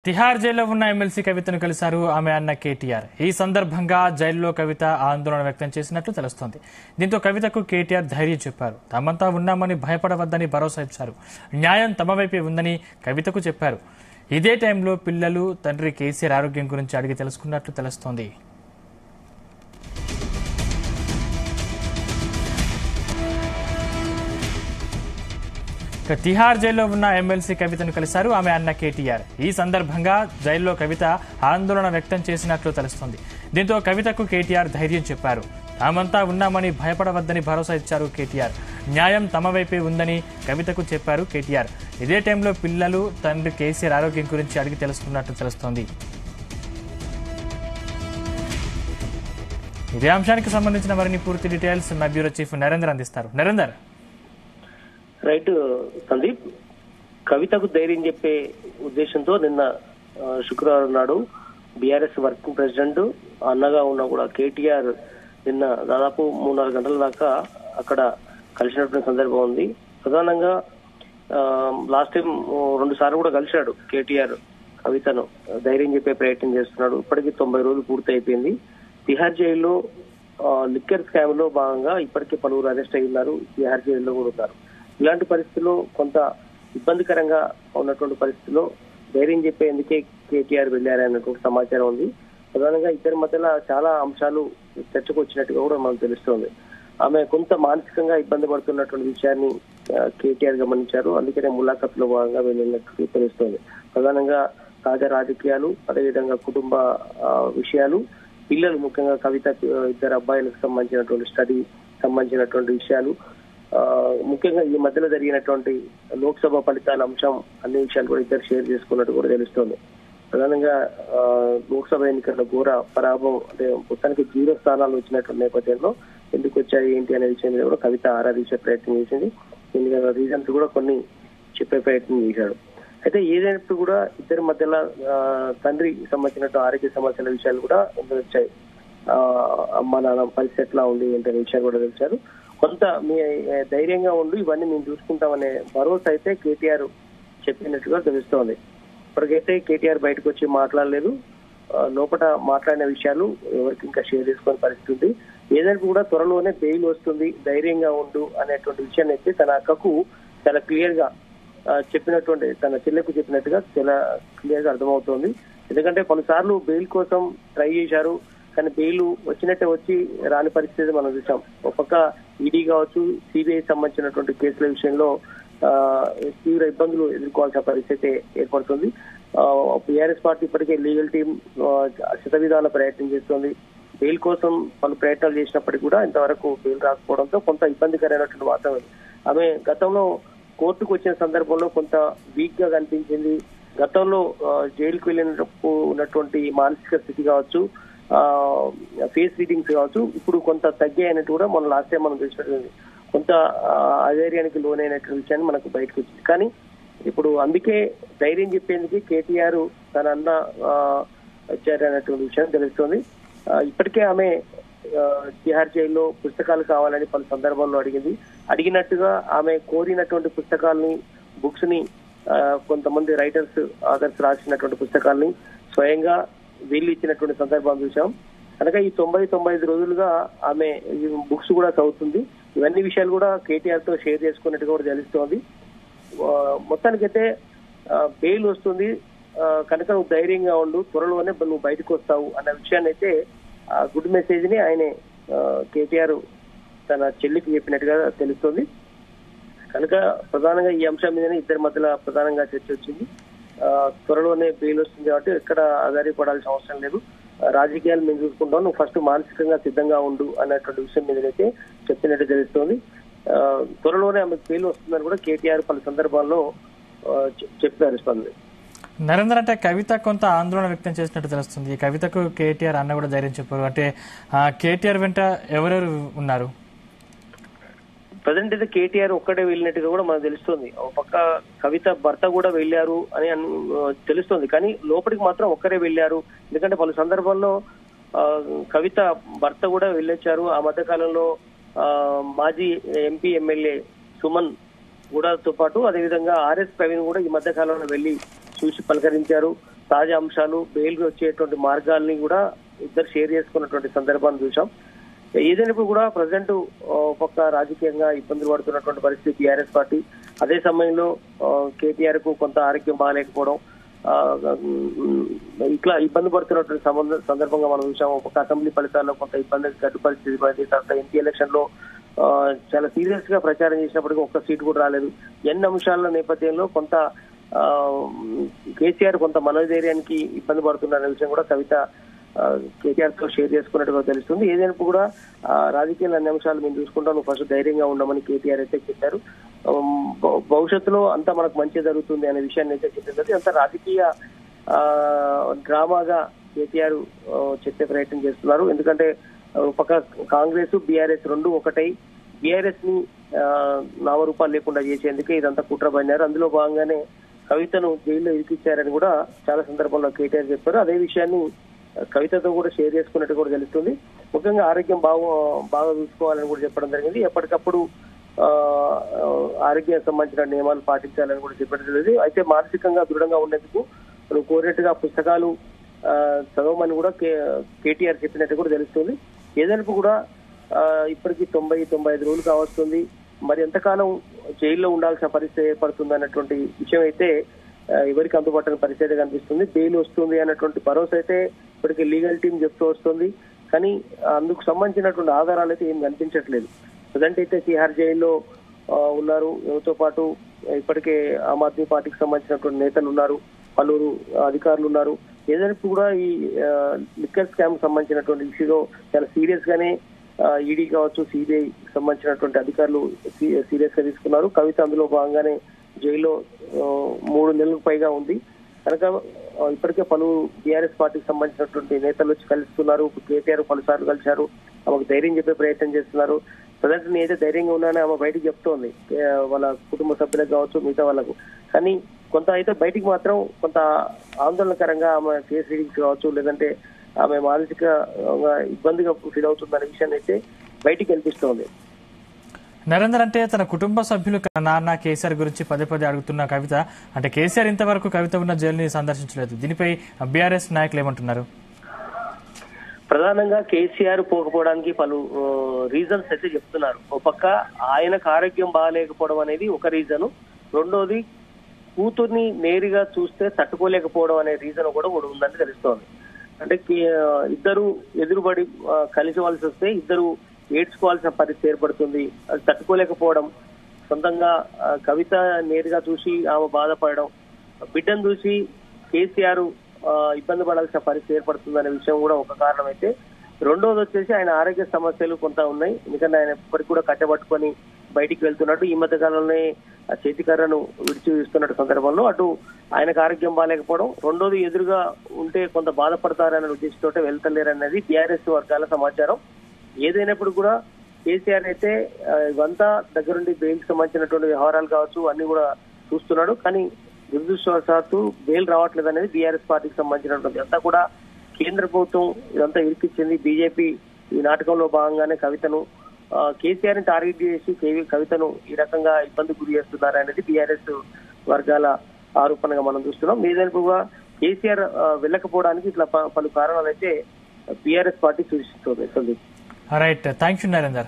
తిహార్ జైల్లో ఉన్న ఎమ్మెల్సీ కవితను కలిశారు ఆమె అన్న కేటీఆర్. ఈ సందర్భంగా జైల్లో కవిత ఆందోళన వ్యక్తం చేసినట్లు తెలుస్తోంది. దీంతో కవితకు కేటీఆర్ ధైర్యం చెప్పారు. తామంతా ఉన్నామని భయపడవద్దని భరోసా ఇచ్చారు. న్యాయం తమ వైపే ఉందని కవితకు చెప్పారు. ఇదే టైంలో పిల్లలు తండ్రి కేసీఆర్ ఆరోగ్యం గురించి అడిగి తెలుసుకున్నట్లు తెలుస్తోంది. తిహార్ జైల్లో ఉన్న ఎమ్మెల్సీ కవితను కలిశారు ఆమె అన్న కేటీఆర్. ఈ సందర్భంగా జైల్లో కవిత ఆందోళన వ్యక్తం చేసినట్లు తెలుస్తోంది. దీంతో కవితకు కేటీఆర్ ధైర్యం చెప్పారు. తామంతా ఉన్నామని భయపడవద్దని భరోసా ఇచ్చారు కేటీఆర్. న్యాయం తమ వైపే ఉందని కవితకు చెప్పారు కేటీఆర్. ఇదే టైంలో పిల్లలు తండ్రి కేసీఆర్ ఆరోగ్యం గురించి అడిగి తెలుసుకున్నట్లు తెలుస్తోంది. ఇదే అంశానికి సంబంధించిన మరిన్ని పూర్తి డీటెయిల్స్ మా బ్యూరో చీఫ్ నరేందర్ అందిస్తారు. నరేందర్. రైట్ సందీప్, కవితకు ధైర్యం చెప్పే ఉద్దేశంతో నిన్న శుక్రవారం నాడు బీఆర్ఎస్ వర్కింగ్ ప్రెసిడెంట్ అన్నగా ఉన్న కూడా కేటీఆర్ నిన్న దాదాపు 3-4 గంటల దాకా అక్కడ కలిసినటువంటి సందర్భం ఉంది. ప్రధానంగా లాస్ట్ టైం 2 సార్లు కూడా కలిశాడు కేటీఆర్. కవితను ధైర్యం చెప్పే ప్రయత్నం చేస్తున్నాడు. ఇప్పటికీ 90 రోజులు పూర్తి అయిపోయింది. తిహార్ జైల్లో లిక్కర్ స్కామ్ లో భాగంగా ఇప్పటికే పలువురు అరెస్ట్ అయి ఉన్నారు. తిహార్ జైల్లో కూడా ఉన్నారు. ఇలాంటి పరిస్థితుల్లో కొంత ఇబ్బందికరంగా ఉన్నటువంటి పరిస్థితుల్లో ధైర్యం చెప్పేందుకే కేటీఆర్ వెళ్లారన్నటువంటి సమాచారం ఉంది. ప్రధానంగా ఇద్దరి మధ్యలో చాలా అంశాలు చర్చకు వచ్చినట్టుగా కూడా మనకు తెలుస్తోంది. ఆమె కొంత మానసికంగా ఇబ్బంది పడుతున్నటువంటి విషయాన్ని కేటీఆర్ గమనించారు. అందుకనే ములాఖత్లో భాగంగా వెళ్ళినట్టు తెలుస్తోంది. ప్రధానంగా తాజా రాజకీయాలు, అదేవిధంగా కుటుంబ విషయాలు, పిల్లలు, ముఖ్యంగా కవిత ఇద్దరు అబ్బాయిలకు సంబంధించినటువంటి స్టడీ సంబంధించినటువంటి విషయాలు, ముఖ్యంగా ఈ మధ్యలో జరిగినటువంటి లోక్సభ ఫలితాల అంశం, అన్ని విషయాలు కూడా ఇద్దరు షేర్ చేసుకున్నట్టు కూడా తెలుస్తోంది. ప్రధానంగా లోక్సభ ఎన్నికల ఘోర పరాభవం, అంటే మొత్తానికి 0 స్థానాలు వచ్చినటువంటి నేపథ్యంలో ఎందుకు వచ్చాయి ఏంటి అనే విషయం మీద కూడా కవిత ఆరాధించే ప్రయత్నం చేసింది. ఎన్నికల రీజన్స్ కూడా కొన్ని చెప్పే ప్రయత్నం చేశాడు. అయితే ఏదైనప్పుడు కూడా ఇద్దరి మధ్యలో తండ్రి సంబంధించినట్టు ఆరోగ్య సమస్యల విషయాలు కూడా వచ్చాయి. అమ్మ నాన్న పరిస్థితి ఎట్లా ఉంది ఏంటనే విషయాలు కూడా తెలిసారు. కొంత మీ ధైర్యంగా ఉండి ఇవన్నీ మేము చూసుకుంటామనే భరోసా అయితే కేటీఆర్ చెప్పినట్టుగా తెలుస్తోంది. ఇప్పటికైతే కేటీఆర్ బయటకు వచ్చి మాట్లాడలేదు. లోపల మాట్లాడిన విషయాలు ఎవరికి ఇంకా షేర్ చేసుకునే పరిస్థితి ఉంది. ఏదైనా కూడా త్వరలోనే బెయిల్ వస్తుంది, ధైర్యంగా ఉండు అనేటువంటి విషయాన్ని అయితే తన అక్కకు చాలా క్లియర్ గా చెప్పినటువంటి, తన చెల్లెకు చెప్పినట్టుగా చాలా క్లియర్ గా అర్థమవుతోంది. ఎందుకంటే పలుసార్లు బెయిల్ కోసం ట్రై చేశారు, కానీ బెయిల్ వచ్చినట్టే వచ్చి రాని పరిస్థితి మనం చూసాం. ఒక పక్క ఈడీ కావచ్చు, సిబిఐ సంబంధించినటువంటి కేసుల విషయంలో తీవ్ర ఇబ్బందులు ఎదుర్కోవాల్సిన పరిస్థితి ఏర్పడుతుంది. బీఆర్ఎస్ పార్టీ ఇప్పటికే లీగల్ టీం శతవిధాల ప్రయత్నం చేస్తోంది. బెయిల్ కోసం పలు ప్రయత్నాలు చేసినప్పటికీ కూడా ఇంతవరకు బెయిల్ రాకపోవడంతో కొంత ఇబ్బందికరమైనటువంటి వాతావరణం. ఆమె గతంలో కోర్టుకు వచ్చిన సందర్భంలో కొంత వీక్ గా కనిపించింది. గతంలో జైలుకు వెళ్ళినప్పుడు ఉన్నటువంటి మానసిక స్థితి కావచ్చు, ఫేస్ రీడింగ్స్ కావచ్చు, ఇప్పుడు కొంత తగ్గాయన్నట్టు కూడా మన లాస్ట్ టైం మనం చూసినట్టు కొంత అధైర్యానికి లోనైనటువంటి విషయాన్ని మనకు బయటకు వచ్చింది. కానీ ఇప్పుడు అందుకే ధైర్యం చెప్పేందుకు కేటీఆర్ తన అన్న వచ్చారనేటువంటి విషయం తెలుస్తోంది. ఇప్పటికే ఆమె తిహార్ జైల్లో పుస్తకాలు కావాలని పలు సందర్భాల్లో అడిగినట్టుగా ఆమె కోరినటువంటి పుస్తకాలని, బుక్స్ ని, కొంతమంది రైటర్స్, ఆథర్స్ రాసినటువంటి పుస్తకాలని స్వయంగా వీళ్ళు ఇచ్చినటువంటి సందర్భం చూసాం. కనుక ఈ 90-95 రోజులుగా ఆమె బుక్స్ కూడా చదువుతుంది. ఇవన్నీ విషయాలు కూడా కేటీఆర్ తో షేర్ చేసుకున్నట్టుగా కూడా తెలుస్తోంది. మొత్తానికైతే బెయిల్ వస్తుంది కనుక నువ్వు ధైర్యంగా ఉండు, త్వరలోనే నువ్వు బయటకు వస్తావు అన్న విషయాన్ని అయితే గుడ్ మెసేజ్ ని ఆయన కేటీఆర్ తన చెల్లికి చెప్పినట్టుగా తెలుస్తోంది. కనుక ప్రధానంగా ఈ అంశం మీదనే ఇద్దరి మధ్యలో ప్రధానంగా చర్చ వచ్చింది. త్వరలోనే బెయిల్ వస్తుంది కాబట్టి ఎక్కడ ఆధారపడాల్సిన అవసరం లేదు, రాజకీయాలు మేము చూసుకుంటాం, నువ్వు ఫస్ట్ మానసికంగా సిద్ధంగా ఉండు అన్నటువంటి విషయం మీదనైతే చెప్పినట్టు తెలుస్తోంది. త్వరలోనే ఆమెకు బెయిల్ వస్తుందని కూడా కేటీఆర్ పలు సందర్భాల్లో చెప్పారు. స్పందన నరేందర్, అంటే కవిత కొంత ఆందోళన వ్యక్తం చేసినట్టు తెలుస్తుంది. కవితకు కేటీఆర్ అన్న కూడా ధైర్యం చెప్పారు. అంటే కేటీఆర్ వెంట ఎవరెవరు ఉన్నారు? ప్రజెంట్ అయితే కేటీఆర్ ఒక్కడే వెళ్ళినట్టుగా కూడా మనకు తెలుస్తుంది. ఒక పక్క కవిత భర్త కూడా వెళ్ళారు అని తెలుస్తుంది, కానీ లోపలికి మాత్రం ఒక్కరే వెళ్ళారు. ఎందుకంటే పలు సందర్భాల్లో కవిత భర్త కూడా వెళ్ళొచ్చారు. ఆ మధ్య కాలంలో మాజీ ఎంపీ ఎమ్మెల్యే సుమన్ కూడా తో పాటు అదేవిధంగా ఆర్ఎస్ ప్రవీణ్ కూడా ఈ మధ్య కాలంలో వెళ్లి చూసి పలకరించారు. తాజా అంశాలు, బెయిల్ వచ్చేటువంటి మార్గాల్ని కూడా ఇద్దరు షేర్ చేసుకున్నటువంటి సందర్భాన్ని చూసాం. ఏదైనప్పుడు కూడా ప్రజెంట్ పక్క రాజకీయంగా ఇబ్బందులు పడుతున్నటువంటి పరిస్థితి టీఆర్ఎస్ పార్టీ. అదే సమయంలో కేటీఆర్ కు కొంత ఆరోగ్యం బాగాలేకపోవడం, ఇట్లా ఇబ్బంది పడుతున్నటువంటి సందర్భంగా మనం చూసాము. ఒక అసెంబ్లీ ఫలితాల్లో కొంత ఇబ్బంది గడ్డు పరిస్థితి పడింది. తర్వాత ఎంపీ ఎలక్షన్ లో చాలా సీరియస్ గా ప్రచారం చేసినప్పటికీ ఒక్క సీటు కూడా రాలేదు. ఎన్ని అంశాల నేపథ్యంలో కొంత కేసీఆర్ కొంత మనోధైర్యానికి ఇబ్బంది పడుతున్న విషయం కూడా కవిత కేటీఆర్ తో షేర్ చేసుకున్నట్టుగా తెలుస్తుంది. ఏదైనా కూడా రాజకీయాల అన్ని అంశాలు మేము చూసుకుంటాం, నువ్వు ఫస్ట్ ధైర్యంగా ఉండమని కేటీఆర్ అయితే చెప్పారు. భవిష్యత్తులో అంతా మనకు మంచి జరుగుతుంది అనే విషయాన్ని అయితే చెప్పింది. అంత రాజకీయ డ్రామాగా కేటీఆర్ చెప్పే ప్రయత్నం చేస్తున్నారు. ఎందుకంటే పక్క కాంగ్రెస్ బీఆర్ఎస్ రెండు ఒకటై బీఆర్ఎస్ ని నామరూపాలు లేకుండా చేసేందుకే ఇదంతా కుట్ర పడినారు. అందులో భాగంగానే కవితను జైల్లో ఇరికిచ్చారని కూడా చాలా సందర్భంలో కేటీఆర్ చెప్పారు. అదే విషయాన్ని కవితతో కూడా షేర్ చేసుకున్నట్టు కూడా తెలుస్తుంది. ముఖ్యంగా ఆరోగ్యం బాగా చూసుకోవాలని కూడా చెప్పడం జరిగింది. ఎప్పటికప్పుడు ఆరోగ్యానికి సంబంధించిన నియమాలు పాటించాలని కూడా చెప్పడం జరిగింది. అయితే మానసికంగా దృఢంగా ఉండేందుకు నువ్వు కోరినట్టుగా పుస్తకాలు చదవమని కూడా కేటీఆర్ చెప్పినట్టు కూడా తెలుస్తుంది. ఏదైనా కూడా ఇప్పటికీ 90-95 రోజులు కావస్తుంది. మరి ఎంతకాలం జైల్లో ఉండాల్సిన పరిస్థితి ఏర్పడుతుంది అన్నటువంటి విషయం అయితే ఎవరికి అందుబాటులో పరిస్థితి కనిపిస్తుంది. బెయిల్ వస్తుంది అన్నటువంటి భరోసా అయితే ఇప్పటికీ లీగల్ టీం చెప్తూ వస్తుంది. కానీ అందుకు సంబంధించినటువంటి ఆధారాలు అయితే ఏం కనిపించట్లేదు. ప్రజెంట్ అయితే తిహార్ జైల్లో ఉన్నారు. ఎవరితో పాటు ఇప్పటికే ఆమ్ ఆద్మీ పార్టీకి సంబంధించినటువంటి నేతలు ఉన్నారు, పలువురు అధికారులు ఉన్నారు. ఏదైనా కూడా ఈ లిక్కర్ స్కామ్ సంబంధించినటువంటి ఇష్యూలో చాలా సీరియస్ గానే ఈడీ కావచ్చు, సిబిఐ సంబంధించినటువంటి అధికారులు సీరియస్ గా తీసుకున్నారు. కవిత అందులో భాగంగానే జైల్లో 3 నెలలకు పైగా ఉంది కనుక ఇప్పటికే పలు బీఆర్ఎస్ పార్టీకి సంబంధించినటువంటి నేతలు వచ్చి కలుస్తున్నారు. కేటీఆర్ పలుసార్లు కలిశారు. ఆమెకు ధైర్యం చెప్పే ప్రయత్నం చేస్తున్నారు. ప్రజెంట్ నేనైతే ధైర్యంగా ఉన్నానని ఆమె బయటకు చెప్తోంది, వాళ్ళ కుటుంబ సభ్యులకు కావచ్చు, మిగతా వాళ్ళకు. కానీ కొంత అయితే బయటికి మాత్రం కొంత ఆందోళనకరంగా ఆమె కేసు రీడింగ్స్ కావచ్చు, లేదంటే ఆమె మానసిక ఇబ్బందిగా ఫీల్ అవుతుందనే విషయాన్ని అయితే బయటికి కనిపిస్తోంది. నరేందర్, అంటే తన కుటుంబ సభ్యులు నాన్న కేసీఆర్ గురించి పదే అడుగుతున్న కవిత, అంటే కేసీఆర్ ఇంతవరకు కవిత ఉన్న జైలుని సందర్శించలేదు. దీనిపై బీఆర్ఎస్ నాయకులు ఏమంటున్నారు? ప్రధానంగా కేసీఆర్ పోకపోవడానికి పలు రీజన్స్ అయితే చెప్తున్నారు. ఒక పక్క ఆయనకు ఆరోగ్యం బాగాలేకపోవడం అనేది ఒక రీజను, రెండోది కూతుర్ని నేరుగా చూస్తే తట్టుకోలేకపోవడం అనే రీజన్ కూడా ఉందని తెలుస్తోంది. అంటే ఇద్దరు ఎదురుబడి కలిసివలసి వస్తే ఇద్దరు ఏడ్చుకోవాల్సిన పరిస్థితి ఏర్పడుతుంది. అది తట్టుకోలేకపోవడం, సొంతంగా కవిత నేరుగా చూసి ఆమె బాధపడడం, బిడ్డను చూసి కేసీఆర్ ఇబ్బంది పడాల్సిన పరిస్థితి ఏర్పడుతుందనే విషయం కూడా ఒక కారణం అయితే, రెండోది వచ్చేసి ఆయన ఆరోగ్య సమస్యలు కొంత ఉన్నాయి. ఎందుకంటే ఆయన ఇప్పటికి కూడా కట్టబట్టుకొని బయటికి వెళ్తున్నట్టు, ఈ మధ్య కాలంలోనే చేతికర్రను విడిచి ఇస్తున్నట్టు సందర్భంలో అటు ఆయనకు ఆరోగ్యం బాగాలేకపోవడం, రెండోది ఎదురుగా ఉంటే కొంత బాధపడతారనే ఉద్దేశంతో వెళ్తలేరనేది బీఆర్ఎస్ వర్గాల సమాచారం. ఏదైనప్పుడు కూడా కేసీఆర్ అయితే ఇవంతా దగ్గరుండి బెయిల్ సంబంధించినటువంటి వ్యవహారాలు కావచ్చు అన్ని కూడా చూస్తున్నాడు. కానీ దురదృష్టవశాత్తు బెయిల్ రావట్లేదు అనేది బీఆర్ఎస్ పార్టీకి సంబంధించినటువంటి అంతా కూడా కేంద్ర ప్రభుత్వం ఇదంతా ఇరికిచ్చింది. బీజేపీ ఈ నాటకంలో భాగంగానే కవితను కేసీఆర్ ని టార్గెట్ చేసి కవితను ఈ రకంగా ఇబ్బంది గురి చేస్తున్నారనేది బీఆర్ఎస్ వర్గాల ఆరోపణగా మనం చూస్తున్నాం. ఏదైనా కేసీఆర్ వెళ్ళకపోవడానికి ఇట్లా పలు కారణాలు అయితే బీఆర్ఎస్ పార్టీ సూచిస్తుంది. Right, thank you Narender.